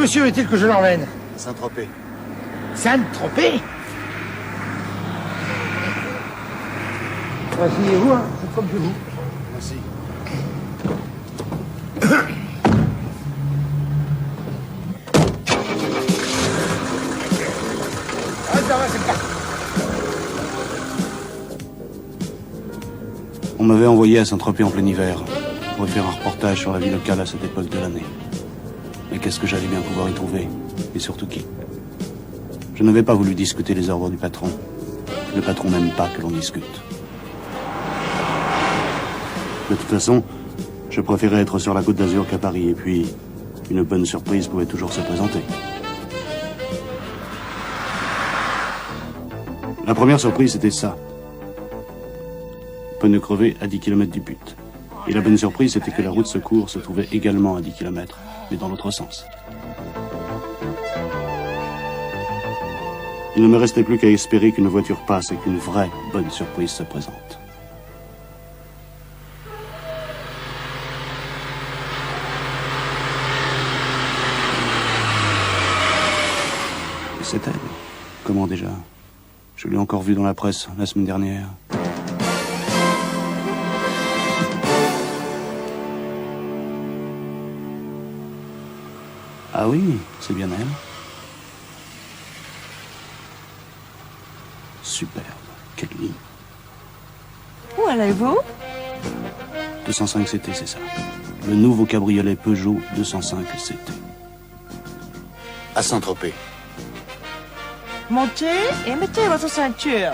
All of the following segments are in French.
monsieur veut-il que je l'emmène? Saint-Tropez. Saint-Tropez? Asseyez-vous, hein, c'est comme chez vous. Merci. Ah, ça va, c'est parti. On m'avait envoyé à Saint-Tropez en plein hiver pour y faire un reportage sur la vie locale à cette époque de l'année. Mais qu'est-ce que j'allais bien pouvoir y trouver? Et surtout qui? Je n'avais pas voulu discuter les ordres du patron. Le patron n'aime pas que l'on discute. De toute façon, je préférais être sur la Côte d'Azur qu'à Paris, et puis une bonne surprise pouvait toujours se présenter. La première surprise, c'était ça. Pneu crevé à 10 km du but. Et la bonne surprise, c'était que la route secours se trouvait également à 10 km, mais dans l'autre sens. Il ne me restait plus qu'à espérer qu'une voiture passe et qu'une vraie bonne surprise se présente. Et c'est elle. Comment déjà? Je l'ai encore vue dans la presse la semaine dernière. Ah oui, c'est bien elle. Superbe. Quelle ligne. Où allez-vous? 205 CT, c'est ça. Le nouveau cabriolet Peugeot 205 CT. À Saint-Tropez. Montez et mettez votre ceinture.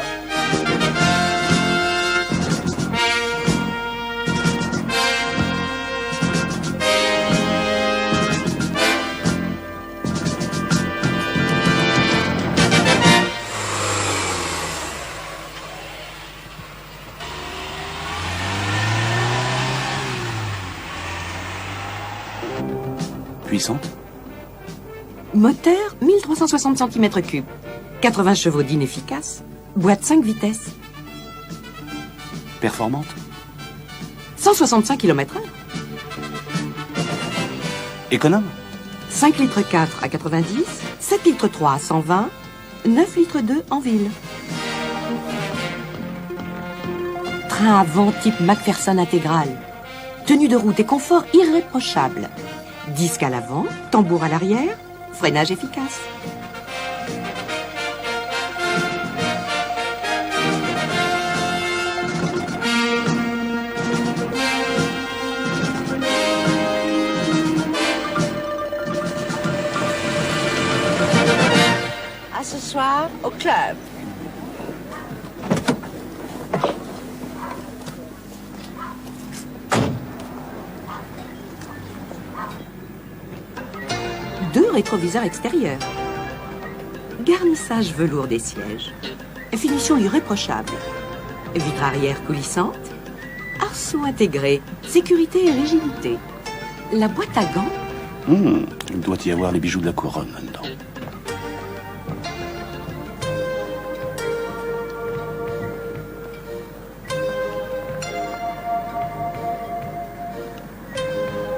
Puissante? Moteur 1360 cm3, 80 chevaux d'inefficace, boîte 5 vitesses, Performante? 165 km/h, Économe? 5 litres 4 à 90, 7 litres 3 à 120, 9 litres 2 en ville. Train avant type McPherson intégral. Tenue de route et confort irréprochable. Disque à l'avant, tambour à l'arrière, freinage efficace. À ce soir, au club. Deux rétroviseurs extérieurs. Garnissage velours des sièges. Finition irréprochable. Vitre arrière coulissante. Arceau intégré. Sécurité et rigidité. La boîte à gants. Il doit y avoir les bijoux de la couronne là-dedans.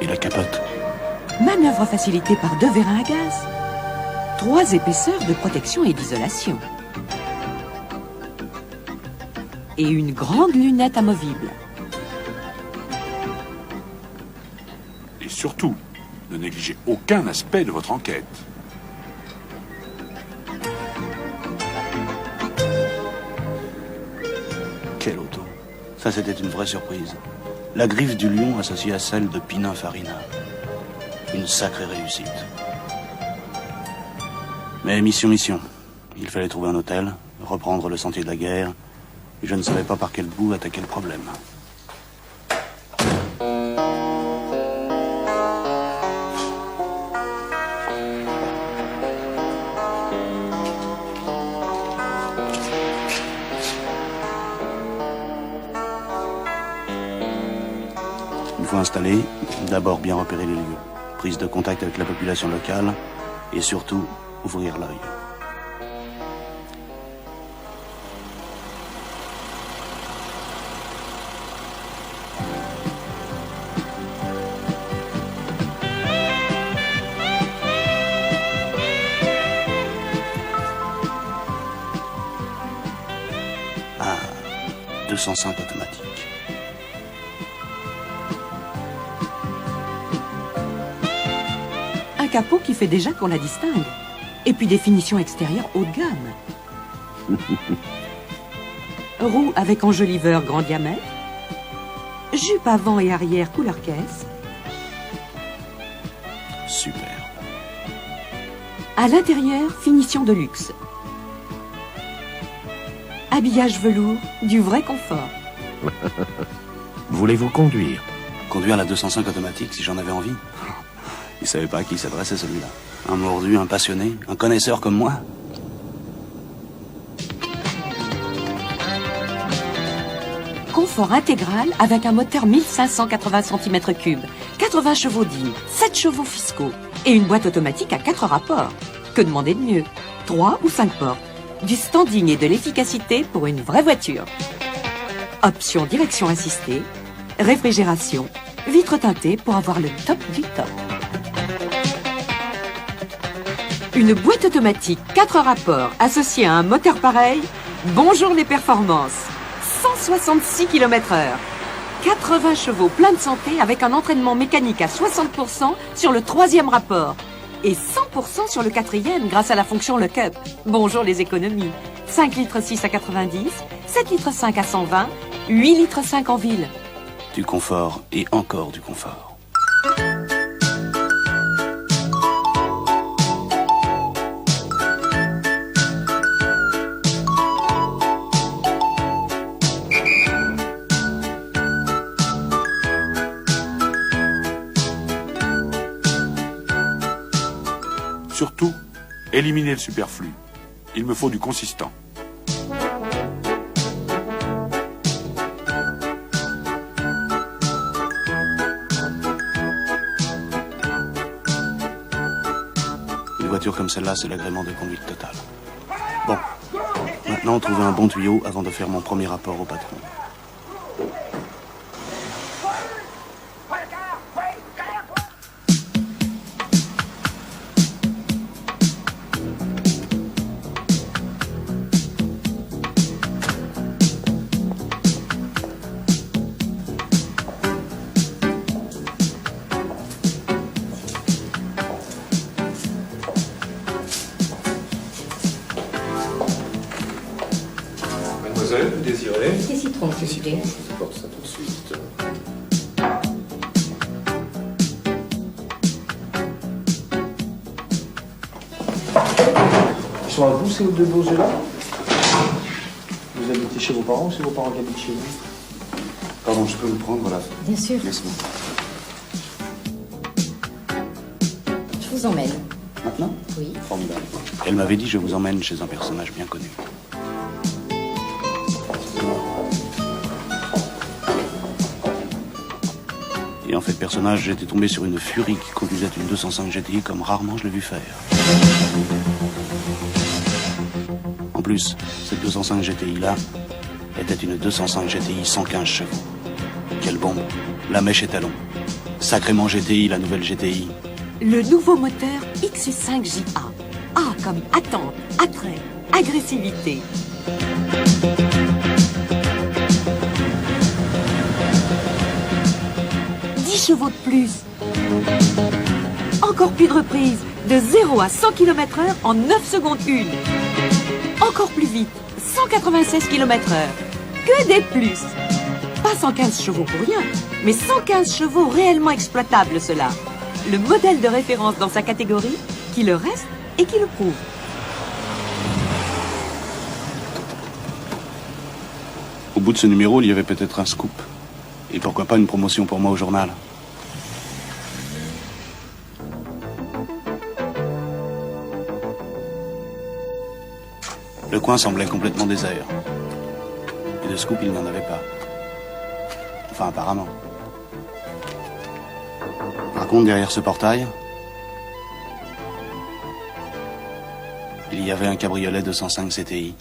Et la capote? Manœuvre facilitée par deux vérins à gaz. 3 épaisseurs de protection et d'isolation. Et une grande lunette amovible. Et surtout, ne négligez aucun aspect de votre enquête. Quelle auto. Ça, c'était une vraie surprise. La griffe du lion associée à celle de Pininfarina. Une sacrée réussite. Mais mission. Il fallait trouver un hôtel, reprendre le sentier de la guerre, et je ne savais pas par quel bout attaquer le problème. Une fois installé, d'abord bien repérer les lieux, prise de contact avec la population locale, et surtout, ouvrir l'œil. 205 automatique. Un capot qui fait déjà qu'on la distingue. Et puis des finitions extérieures haut de gamme. Roue avec enjoliveur grand diamètre. Jupe avant et arrière couleur caisse. Super. À l'intérieur, finition de luxe. Habillage velours, du vrai confort. Voulez-vous conduire? Conduire la 205 automatique si j'en avais envie. Il savait pas à qui il s'adressait celui-là. Un mordu, un passionné, un connaisseur comme moi. Confort intégral avec un moteur 1580 cm3, 80 chevaux dignes, 7 chevaux fiscaux et une boîte automatique à 4 rapports. Que demander de mieux? 3 ou 5 portes. Du standing et de l'efficacité pour une vraie voiture. Option direction assistée, réfrigération, vitres teintées pour avoir le top du top. Une boîte automatique 4 rapports associée à un moteur pareil, bonjour les performances. 166 km/h, 80 chevaux plein de santé avec un entraînement mécanique à 60% sur le 3e rapport et 100% sur le 4e grâce à la fonction Lock Up. Bonjour les économies. 5 litres 6 à 90, 7 litres 5 à 120, 8 litres 5 en ville. Du confort et encore du confort. Surtout, éliminez le superflu. Il me faut du consistant. Une voiture comme celle-là, c'est l'agrément de conduite totale. Bon, maintenant, trouver un bon tuyau avant de faire mon premier rapport au patron. Mademoiselle, vous désirez? Des citrons, s'il vous plaît. Je vous apporte ça tout de suite. Ils sont à vous, ces deux beaux-yeux-là? Vous habitez chez vos parents ou c'est vos parents qui habitent chez vous? Pardon, je peux vous prendre là? Bien sûr. Merci. Je vous emmène. Maintenant? Oui. Formidable. Elle m'avait dit je vous emmène chez un personnage bien connu. Et en fait, personnage, j'étais tombé sur une furie qui conduisait une 205 GTI comme rarement je l'ai vu faire. En plus, cette 205 GTI-là était une 205 GTI 115 chevaux. Quelle bombe! La mèche étalon. Sacrément GTI, la nouvelle GTI. Le nouveau moteur XU5JA. A comme attente, attrait, agressivité. Chevaux de plus. Encore plus de reprises, de 0 à 100 km/h en 9 secondes 1. Encore plus vite, 196 km/h. Que des plus. Pas 115 chevaux pour rien, mais 115 chevaux réellement exploitables, cela. Le modèle de référence dans sa catégorie, qui le reste et qui le prouve. Au bout de ce numéro, il y avait peut-être un scoop. Et pourquoi pas une promotion pour moi au journal. Le coin semblait complètement désert. Et de scoop, il n'y en avait pas. Enfin, apparemment. Par contre, derrière ce portail, il y avait un cabriolet 205 CTI.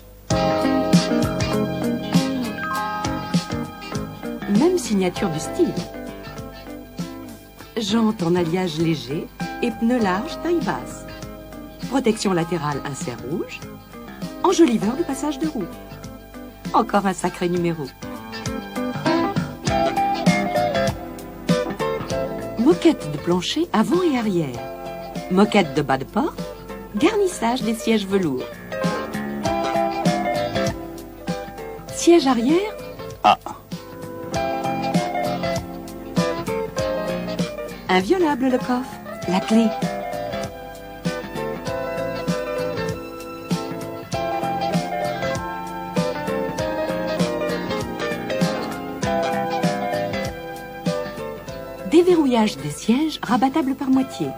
Même signature du style. Jantes en alliage léger et pneus larges taille basse. Protection latérale insert rouge. Enjoliveur de passage de roue. Encore un sacré numéro. Moquette de plancher avant et arrière. Moquette de bas de porte. Garnissage des sièges velours. Siège arrière. Ah, Inviolable le coffre. La clé. Déverrouillage des sièges rabattable par moitié.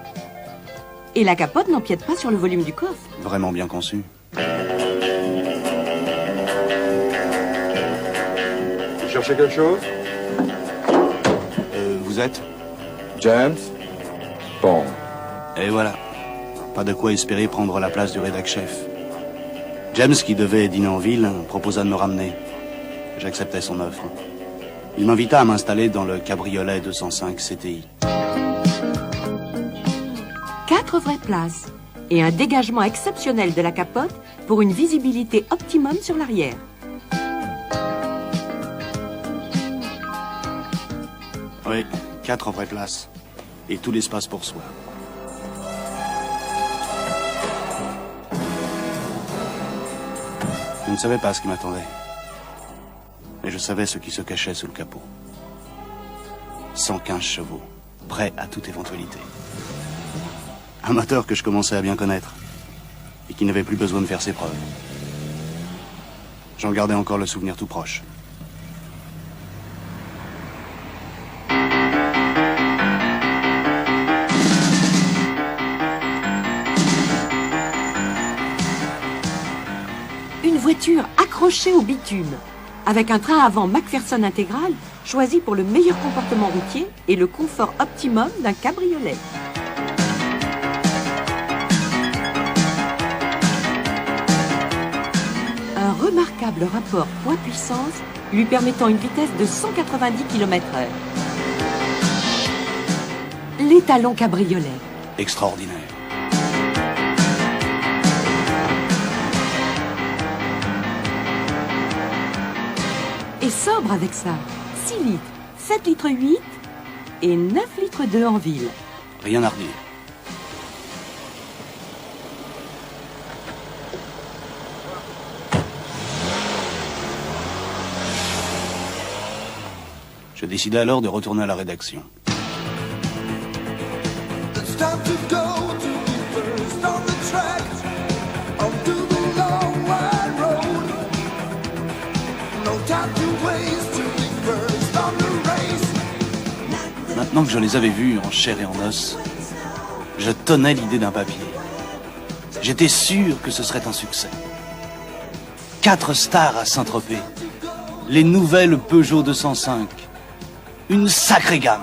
Et la capote n'empiète pas sur le volume du coffre. vraiment bien conçu. Vous cherchez quelque chose? Vous êtes? James Bond. Et voilà. Pas de quoi espérer prendre la place du rédac-chef. James, qui devait dîner en ville, proposa de me ramener. J'acceptais son offre. Il m'invita à m'installer dans le cabriolet 205 CTI. 4 vraies places et un dégagement exceptionnel de la capote pour une visibilité optimum sur l'arrière. Oui, 4 vraies places. Et tout l'espace pour soi. Je ne savais pas ce qui m'attendait. Mais je savais ce qui se cachait sous le capot. 115 chevaux, prêts à toute éventualité. Un moteur que je commençais à bien connaître. Et qui n'avait plus besoin de faire ses preuves. J'en gardais encore le souvenir tout proche. Une voiture accrochée au bitume, avec un train avant McPherson intégral, choisi pour le meilleur comportement routier et le confort optimum d'un cabriolet. Un remarquable rapport poids-puissance lui permettant une vitesse de 190 km/h. L'étalon cabriolet. Extraordinaire. Et sobre avec ça. 6 litres, 7 litres 8 et 9 litres 2 en ville. Rien à redire. Je décidai alors de retourner à la rédaction. Maintenant que je les avais vus en chair et en os, je tenais l'idée d'un papier. J'étais sûr que ce serait un succès. 4 stars à Saint-Tropez. Les nouvelles Peugeot 205. Une sacrée gamme.